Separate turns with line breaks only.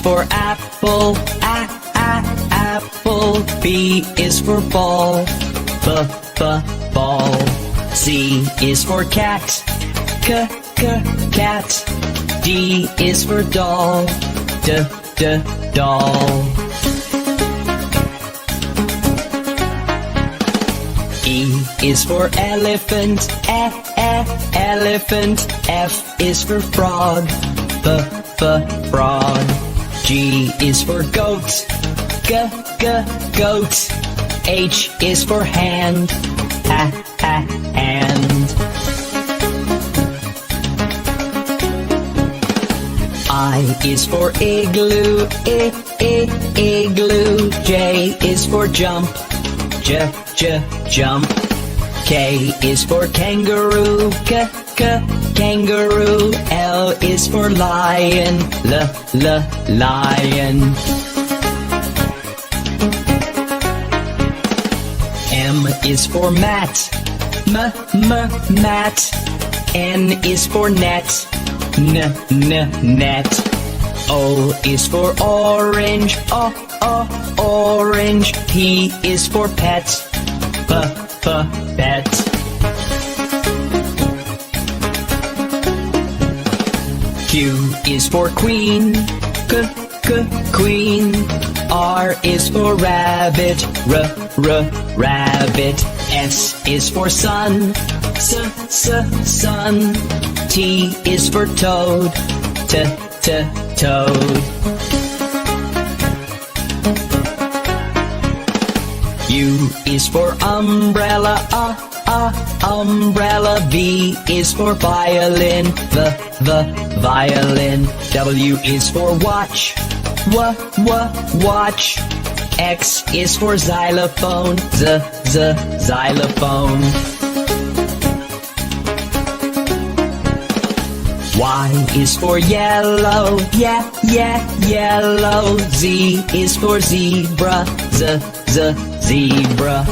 for apple, apple. B is for ball, ball. C is for cat, cat. D is for doll, doll. E is for elephant, elephant. F is for frog, frog. G is for goat, goat. H is for hand, hand. I is for igloo, igloo. J is for jump, jump. K is for kangaroo, kangaroo. L is for lion, lion. M is for mat, mat. N is for net, net. O is for orange, orange. P is for pet, pet. Q is for queen, queen. R is for rabbit, rabbit. S is for sun, sun. T is for toad, toad. U is for umbrella, umbrella. V is for violin, the violin. W is for watch, watch. X is for xylophone, xylophone. Y is for yellow, yellow. Z is for zebra, zebra.